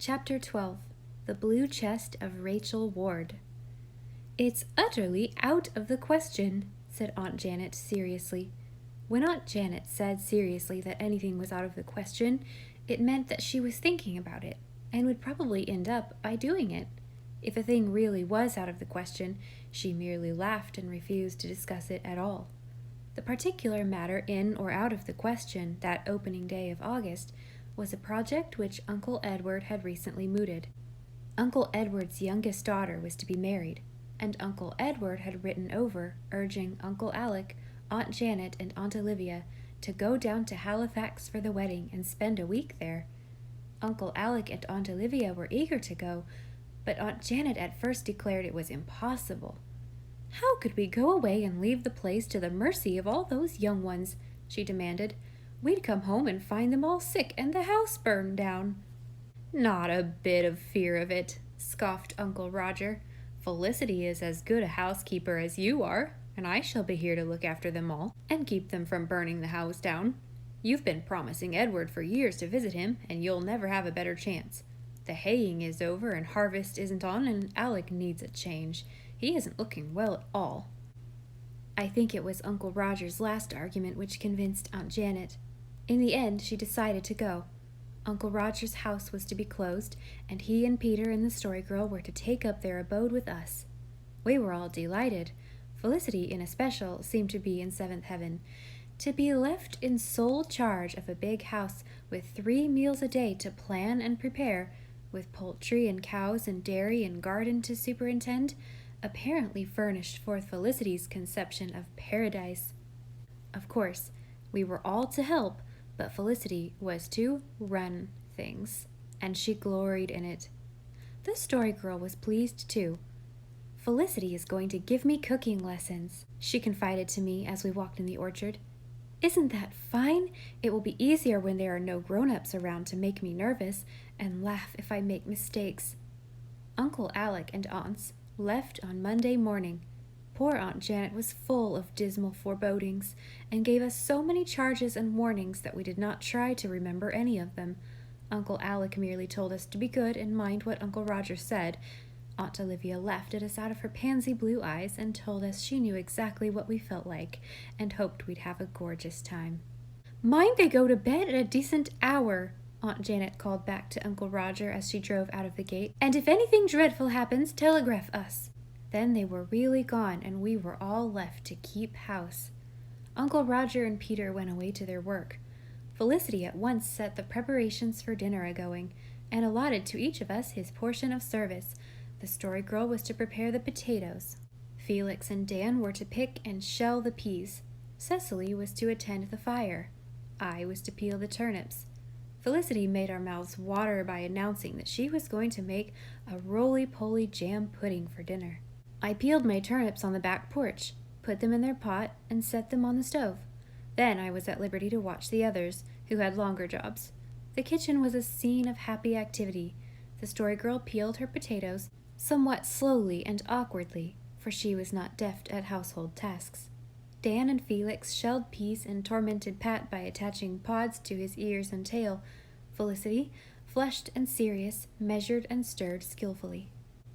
Chapter 12. The Blue Chest of Rachel Ward. "It's utterly out of the question," said Aunt Janet seriously. When Aunt Janet said seriously that anything was out of the question, it meant that she was thinking about it, and would probably end up by doing it. If a thing really was out of the question, she merely laughed and refused to discuss it at all. The particular matter in or out of the question that opening day of August was a project which Uncle Edward had recently mooted. Uncle Edward's youngest daughter was to be married, and Uncle Edward had written over, urging Uncle Alec, Aunt Janet, and Aunt Olivia to go down to Halifax for the wedding and spend a week there. Uncle Alec and Aunt Olivia were eager to go, but Aunt Janet at first declared it was impossible. "How could we go away and leave the place to the mercy of all those young ones?" she demanded. "We'd come home and find them all sick and the house burned down." "Not a bit of fear of it," scoffed Uncle Roger. "Felicity is as good a housekeeper as you are, and I shall be here to look after them all and keep them from burning the house down. You've been promising Edward for years to visit him, and you'll never have a better chance. The haying is over and harvest isn't on, and Alec needs a change. He isn't looking well at all." I think it was Uncle Roger's last argument which convinced Aunt Janet. In the end, she decided to go. Uncle Roger's house was to be closed, and he and Peter and the Story Girl were to take up their abode with us. We were all delighted. Felicity, in especial, seemed to be in seventh heaven. To be left in sole charge of a big house with 3 meals a day to plan and prepare, with poultry and cows and dairy and garden to superintend, apparently furnished forth Felicity's conception of paradise. Of course, we were all to help, but Felicity was to run things, and she gloried in it. The Story Girl was pleased too. "Felicity is going to give me cooking lessons," she confided to me as we walked in the orchard. "Isn't that fine? It will be easier when there are no grown-ups around to make me nervous and laugh if I make mistakes." Uncle Alec and aunts left on Monday morning. Poor Aunt Janet was full of dismal forebodings, and gave us so many charges and warnings that we did not try to remember any of them. Uncle Alec merely told us to be good and mind what Uncle Roger said. Aunt Olivia laughed at us out of her pansy blue eyes and told us she knew exactly what we felt like, and hoped we'd have a gorgeous time. "Mind they go to bed at a decent hour," Aunt Janet called back to Uncle Roger as she drove out of the gate. "And if anything dreadful happens, telegraph us." Then they were really gone, and we were all left to keep house. Uncle Roger and Peter went away to their work. Felicity at once set the preparations for dinner a-going, and allotted to each of us his portion of service. The Story Girl was to prepare the potatoes. Felix and Dan were to pick and shell the peas. Cecily was to attend the fire. I was to peel the turnips. Felicity made our mouths water by announcing that she was going to make a roly-poly jam pudding for dinner. I peeled my turnips on the back porch, put them in their pot, and set them on the stove. Then I was at liberty to watch the others, who had longer jobs. The kitchen was a scene of happy activity. The Story Girl peeled her potatoes, somewhat slowly and awkwardly, for she was not deft at household tasks. Dan and Felix shelled peas and tormented Pat by attaching pods to his ears and tail. Felicity, flushed and serious, measured and stirred skillfully.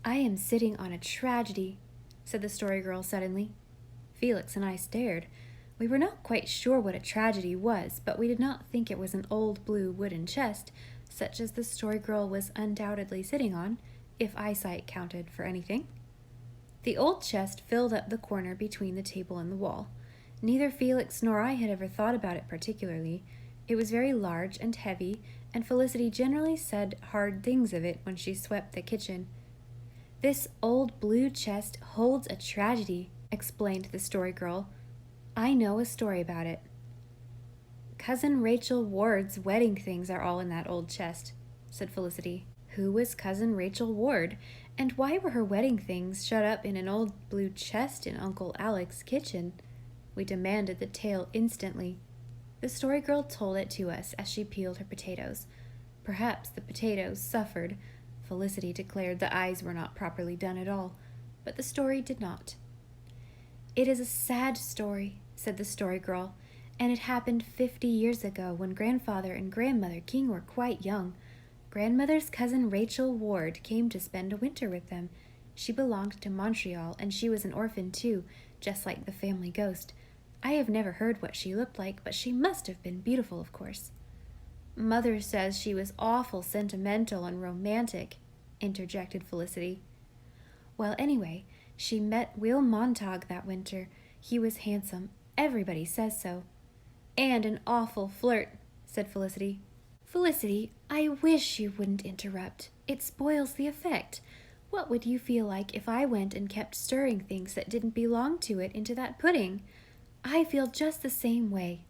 "I am sitting on a tragedy," said the Story Girl suddenly. Felix and I stared. We were not quite sure what a tragedy was, but we did not think it was an old blue wooden chest, such as the Story Girl was undoubtedly sitting on, if eyesight counted for anything. The old chest filled up the corner between the table and the wall. Neither Felix nor I had ever thought about it particularly. It was very large and heavy, and Felicity generally said hard things of it when she swept the kitchen. "This old blue chest holds a tragedy," explained the Story Girl. "I know a story about it. Cousin Rachel Ward's wedding things are all in that old chest," said Felicity. Who was Cousin Rachel Ward, and why were her wedding things shut up in an old blue chest in Uncle Alec's kitchen? We demanded the tale instantly. The Story Girl told it to us as she peeled her potatoes. Perhaps the potatoes suffered. Felicity declared the eyes were not properly done at all, but the story did not. "It is a sad story," said the Story Girl, "and it happened 50 years ago when Grandfather and Grandmother King were quite young. Grandmother's cousin Rachel Ward came to spend a winter with them. She belonged to Montreal, and she was an orphan too, just like the family ghost. I have never heard what she looked like, but she must have been beautiful, of course. Mother says she was awful sentimental and romantic, interjected Felicity. Well, anyway, she met Will Montague that winter. He was handsome. Everybody says so. And an awful flirt, said Felicity. Felicity, I wish you wouldn't interrupt. It spoils the effect. What would you feel like if I went and kept stirring things that didn't belong to it into that pudding? I feel just the same way.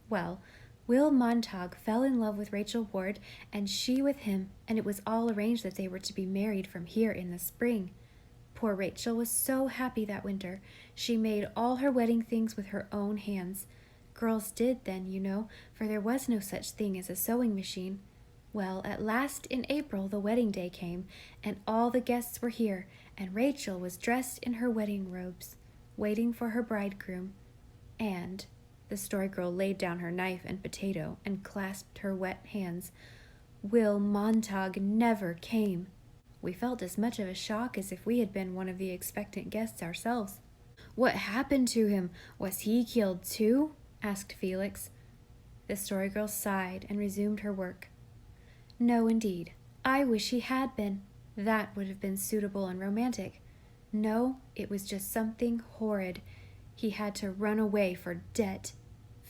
Well, Will Montague fell in love with Rachel Ward, and she with him, and it was all arranged that they were to be married from here in the spring. Poor Rachel was so happy that winter. She made all her wedding things with her own hands. Girls did then, you know, for there was no such thing as a sewing machine. Well, at last in April the wedding day came, and all the guests were here, and Rachel was dressed in her wedding robes, waiting for her bridegroom. And the Story Girl laid down her knife and potato and clasped her wet hands. Will Montague never came. We felt as much of a shock as if we had been one of the expectant guests ourselves. What happened to him? Was he killed too? Asked Felix. The Story Girl sighed and resumed her work. No, indeed. I wish he had been. That would have been suitable and romantic. No, it was just something horrid. He had to run away for debt.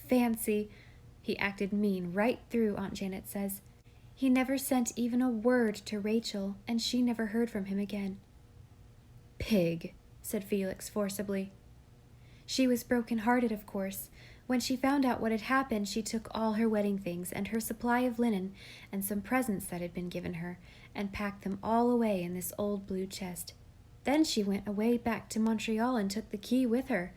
Fancy! He acted mean right through, Aunt Janet says. He never sent even a word to Rachel, and she never heard from him again. Pig, said Felix forcibly. She was broken-hearted, of course. When she found out what had happened, she took all her wedding things and her supply of linen and some presents that had been given her, and packed them all away in this old blue chest. Then she went away back to Montreal and took the key with her.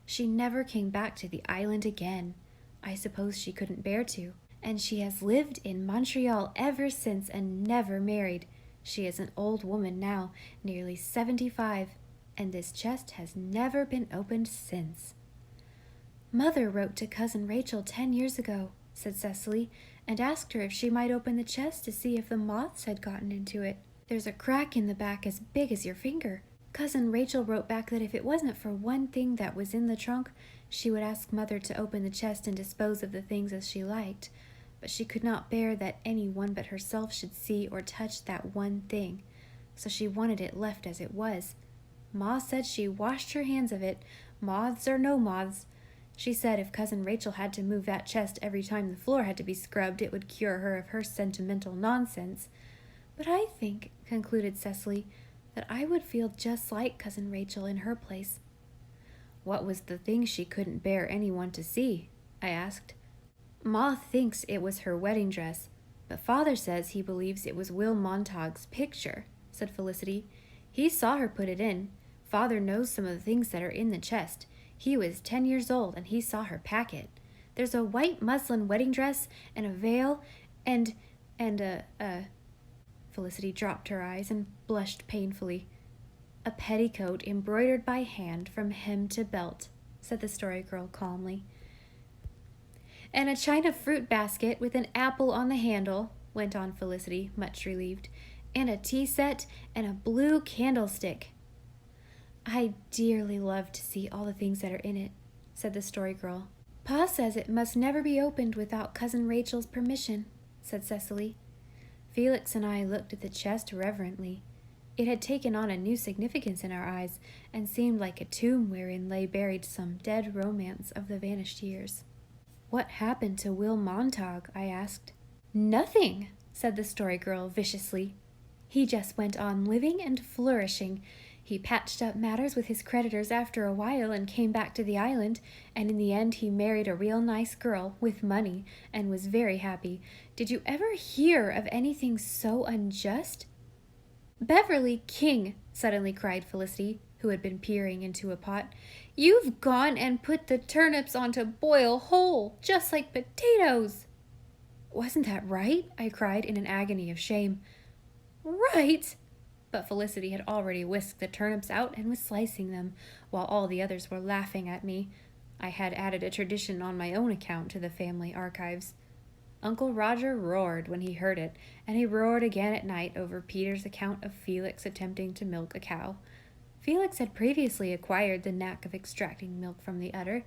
She never came back to the island again. I suppose she couldn't bear to. And she has lived in Montreal ever since and never married. She is an old woman now, nearly 75, and this chest has never been opened since. Mother wrote to Cousin Rachel 10 years ago, said Cecily, and asked her if she might open the chest to see if the moths had gotten into it. There's a crack in the back as big as your finger. Cousin Rachel wrote back that if it wasn't for one thing that was in the trunk, she would ask Mother to open the chest and dispose of the things as she liked. But she could not bear that any one but herself should see or touch that one thing, so she wanted it left as it was. Ma said she washed her hands of it, moths or no moths. She said if Cousin Rachel had to move that chest every time the floor had to be scrubbed, it would cure her of her sentimental nonsense. But I think, concluded Cecily, that I would feel just like Cousin Rachel in her place. What was the thing she couldn't bear anyone to see? I asked. Ma thinks it was her wedding dress, but Father says he believes it was Will Montague's picture, said Felicity. He saw her put it in. Father knows some of the things that are in the chest. He was 10 years old, and he saw her pack it. There's a white muslin wedding dress, and a veil, and Felicity dropped her eyes and blushed painfully. A petticoat embroidered by hand from hem to belt, said the Story Girl calmly. And a china fruit basket with an apple on the handle, went on Felicity, much relieved, and a tea set and a blue candlestick. I dearly love to see all the things that are in it, said the Story Girl. Pa says it must never be opened without Cousin Rachel's permission, said Cecily. Felix and I looked at the chest reverently. It had taken on a new significance in our eyes, and seemed like a tomb wherein lay buried some dead romance of the vanished years. What happened to Will Montague? I asked. Nothing, said the Story Girl viciously. He just went on living and flourishing. He patched up matters with his creditors after a while and came back to the island, and in the end he married a real nice girl with money and was very happy. Did you ever hear of anything so unjust? Beverly King, suddenly cried Felicity, who had been peering into a pot. You've gone and put the turnips on to boil whole, just like potatoes. Wasn't that right? I cried in an agony of shame. Right! But Felicity had already whisked the turnips out and was slicing them, while all the others were laughing at me. I had added a tradition on my own account to the family archives. Uncle Roger roared when he heard it, and he roared again at night over Peter's account of Felix attempting to milk a cow. Felix had previously acquired the knack of extracting milk from the udder,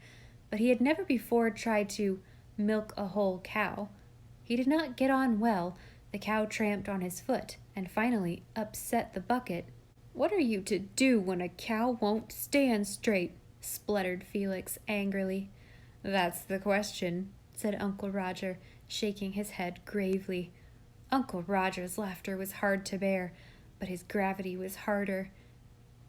but he had never before tried to milk a whole cow. He did not get on well. The cow tramped on his foot, and finally upset the bucket. "What are you to do when a cow won't stand straight?" spluttered Felix angrily. "That's the question," said Uncle Roger, shaking his head gravely. Uncle Roger's laughter was hard to bear, but his gravity was harder.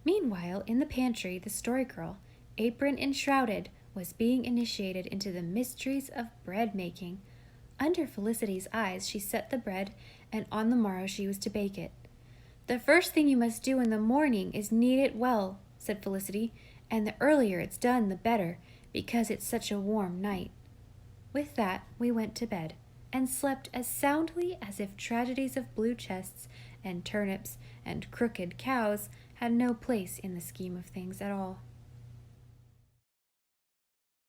Meanwhile, in the pantry, the Story Girl, apron enshrouded, was being initiated into the mysteries of bread making. Under Felicity's eyes, she set the bread, and on the morrow she was to bake it. "The first thing you must do in the morning is knead it well," said Felicity, "and the earlier it's done, the better, because it's such a warm night." With that, we went to bed, and slept as soundly as if tragedies of blue chests and turnips and crooked cows had no place in the scheme of things at all.